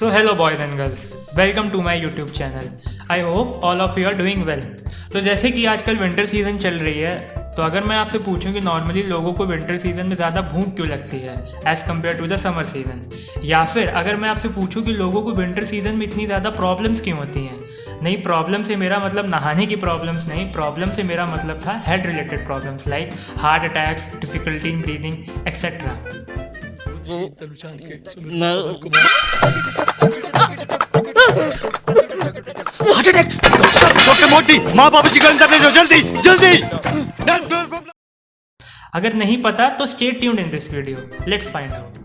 So hello boys and girls, welcome to my YouTube channel. I hope all of you are doing well. तो जैसे कि आजकल winter season चल रही है, तो अगर मैं आपसे पूछूं कि नॉर्मली लोगों को विंटर सीज़न में ज़्यादा भूख क्यों लगती है as compare to the summer season, या फिर अगर मैं आपसे पूछूं कि लोगों को विंटर सीज़न में इतनी ज़्यादा प्रॉब्लम्स क्यों होती हैं। नहीं, प्रॉब्लम से मेरा मतलब नहाने की प्रॉब्लम्स नहीं, प्रॉब्लम से मेरा मतलब था health related problems like heart attacks, difficulty in breathing etcetera. Heart attack! Doctor मोटी, माँ बाबू जी को अंदर ले जाओ, जल्दी जल्दी। अगर नहीं पता तो stay tuned in this video, let's find out.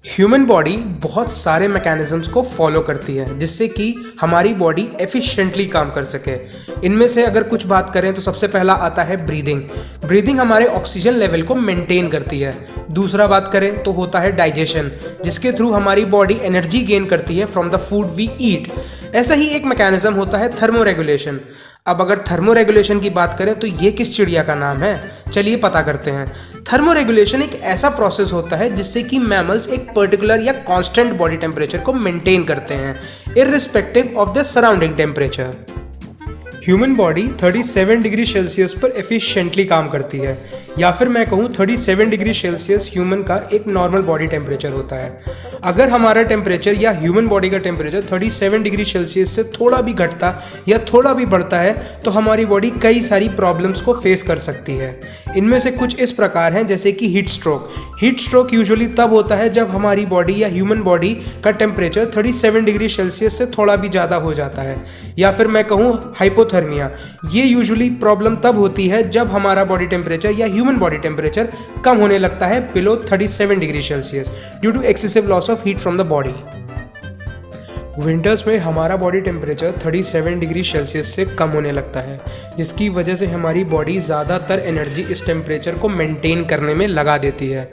Human body बहुत सारे मैकेनिज़म्स को फॉलो करती है जिससे कि हमारी बॉडी एफिशिएंटली काम कर सके। इनमें से अगर कुछ बात करें तो सबसे पहला आता है ब्रीदिंग हमारे ऑक्सीजन लेवल को मेंटेन करती है। दूसरा बात करें तो होता है डाइजेशन, जिसके थ्रू हमारी बॉडी एनर्जी गेन करती है from the food we eat. ऐसा ही एक मैकेनिज़्म होता है थर्मोरेगुलेशन। अब अगर थर्मोरेगुलेशन की बात करें तो ये किस चिड़िया का नाम है, चलिए पता करते हैं। थर्मोरेगुलेशन एक ऐसा प्रोसेस होता है जिससे कि मैमल्स एक पर्टिकुलर या कांस्टेंट बॉडी टेम्परेचर को मेंटेन करते हैं irrespective of the surrounding temperature. Human body 37 degree Celsius पर एफिशिएंटली काम करती है, या फिर मैं कहूँ 37 डिग्री सेल्सियस ह्यूमन का एक नॉर्मल बॉडी टेम्परेचर होता है। अगर हमारा टेम्परेचर या ह्यूमन बॉडी का टेम्परेचर 37 डिग्री सेल्सियस से थोड़ा भी घटता या थोड़ा भी बढ़ता है तो हमारी बॉडी कई सारी प्रॉब्लम्स को फेस कर सकती है। इनमें से कुछ इस प्रकार हैं, जैसे कि हीट स्ट्रोक यूजुअली तब होता है जब हमारी बॉडी या ह्यूमन बॉडी का टेम्परेचर 37 डिग्री सेल्सियस से थोड़ा भी ज़्यादा हो जाता है। या फिर मैं कहूँ हाइपोथर्मिया, ये यूजुअली प्रॉब्लम तब होती है जब हमारा बॉडी टेम्परेचर या ह्यूमन बॉडी टेम्परेचर कम होने लगता है below 37 degree celsius due to excessive loss of heat from the body. Winters में हमारा बॉडी टेम्परेचर 37 डिग्री सेल्सियस से कम होने लगता है, जिसकी वजह से हमारी बॉडी ज़्यादातर एनर्जी इस टेम्परेचर को मेंटेन करने में लगा देती है।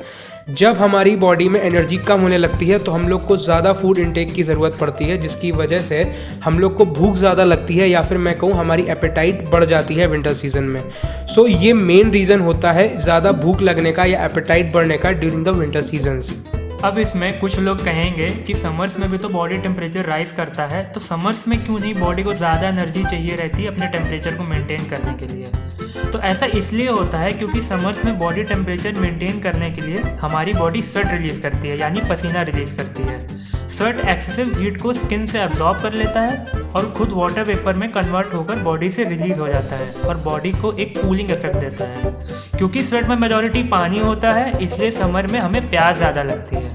जब हमारी बॉडी में एनर्जी कम होने लगती है तो हम लोग को ज़्यादा फूड इंटेक की ज़रूरत पड़ती है, जिसकी वजह से हम लोग को भूख ज़्यादा लगती है, या फिर मैं कहूँ हमारी एपेटाइट बढ़ जाती है विंटर सीजन में। सो ये मेन रीज़न होता है ज़्यादा भूख लगने का या एपेटाइट बढ़ने का ड्यूरिंग द विंटर सीजन्स। अब इसमें कुछ लोग कहेंगे कि समर्स में भी तो बॉडी टेम्परेचर राइज करता है, तो समर्स में क्यों नहीं बॉडी को ज़्यादा एनर्जी चाहिए रहती है अपने टेम्परेचर को मेंटेन करने के लिए। तो ऐसा इसलिए होता है क्योंकि समर्स में बॉडी टेम्परेचर मेंटेन करने के लिए हमारी बॉडी स्वेट रिलीज़ करती है, यानी पसीना रिलीज़ करती है। स्वेट एक्सेसिव हीट को स्किन से एब्जॉर्ब कर लेता है और खुद वाटर वेपर में कन्वर्ट होकर बॉडी से रिलीज़ हो जाता है और बॉडी को एक कूलिंग इफेक्ट देता है। क्योंकि स्वेट में मेजॉरिटी पानी होता है, इसलिए समर में हमें प्यास ज़्यादा लगती है।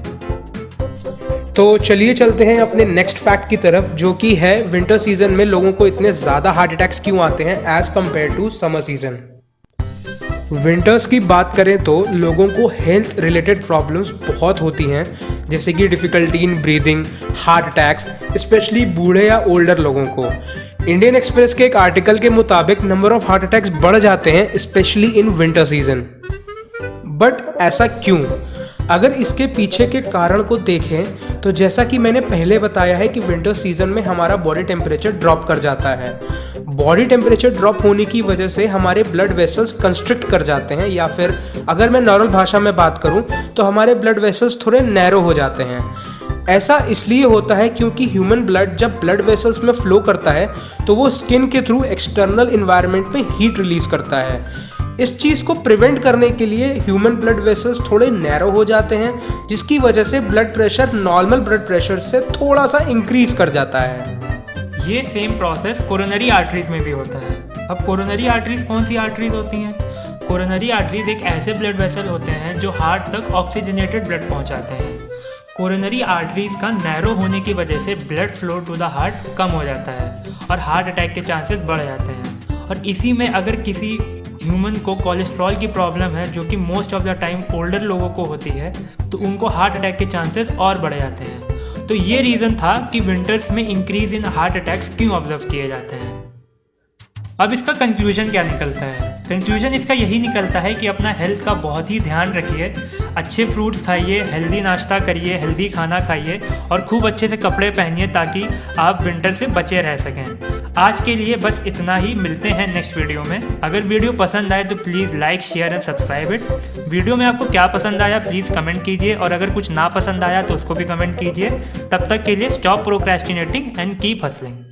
तो चलिए चलते हैं अपने नेक्स्ट फैक्ट की तरफ, जो कि है विंटर सीजन में लोगों को इतने ज़्यादा हार्ट अटैक्स क्यों आते हैं as compare to summer season. Winters की बात करें तो लोगों को हेल्थ रिलेटेड प्रॉब्लम्स बहुत होती हैं, जैसे कि difficulty in breathing, heart attacks, specially बूढ़े या ओल्डर लोगों को। इंडियन एक्सप्रेस के एक आर्टिकल के मुताबिक नंबर ऑफ हार्ट अटैक्स बढ़ जाते हैं specially in winter season. But ऐसा क्यों? अगर इसके पीछे के कारण को देखें तो जैसा कि मैंने पहले बताया है कि विंटर सीजन में हमारा बॉडी टेम्परेचर ड्रॉप कर जाता है। बॉडी टेम्परेचर ड्रॉप होने की वजह से हमारे ब्लड वेसल्स कंस्ट्रिक्ट कर जाते हैं, या फिर अगर मैं नॉर्मल भाषा में बात करूं तो हमारे ब्लड वेसल्स थोड़े नैरो हो जाते हैं। ऐसा इसलिए होता है क्योंकि ह्यूमन ब्लड जब ब्लड वेसल्स में फ्लो करता है तो वो स्किन के थ्रू एक्सटर्नल इन्वायरमेंट में हीट रिलीज करता है। इस चीज़ को प्रिवेंट करने के लिए ह्यूमन ब्लड वेसल्स थोड़े नैरो हो जाते हैं, जिसकी वजह से blood pressure normal blood pressure से थोड़ा सा इंक्रीज कर जाता है। ये सेम प्रोसेस कोरोनरी आर्टरीज में भी होता है। अब कोरोनरी आर्टरीज कौन सी आर्टरीज होती हैं? कोरोनरी आर्टरीज एक ऐसे ब्लड वेसल होते हैं जो हार्ट तक ऑक्सीजनेटेड ब्लड पहुंचाते हैं। कोरोनरी आर्टरीज का नैरो होने की वजह से blood flow to the heart कम हो जाता है और हार्ट अटैक के चांसेस बढ़ जाते हैं। और इसी में अगर किसी ह्यूमन को कोलेस्ट्रॉल की प्रॉब्लम है, जो कि most of the time older लोगों को होती है, तो उनको हार्ट अटैक के चांसेस और बढ़ जाते हैं। तो ये रीज़न था कि विंटर्स में इंक्रीज इन हार्ट अटैक्स क्यों ऑब्जर्व किए जाते हैं। अब इसका कंक्लूजन क्या निकलता है? कंक्लूजन इसका यही निकलता है कि अपना हेल्थ का बहुत ही ध्यान रखिए, अच्छे फ्रूट्स खाइए, हेल्दी नाश्ता करिए, हेल्दी खाना खाइए और खूब अच्छे से कपड़े पहनिए ताकि आप विंटर से बचे रह सकें। आज के लिए बस इतना ही, मिलते हैं नेक्स्ट वीडियो में। अगर वीडियो पसंद आए तो please like share and subscribe it. Video में आपको क्या पसंद आया प्लीज़ कमेंट कीजिए, और अगर कुछ ना पसंद आया तो उसको भी कमेंट कीजिए। तब तक के लिए stop procrastinating and keep hustling.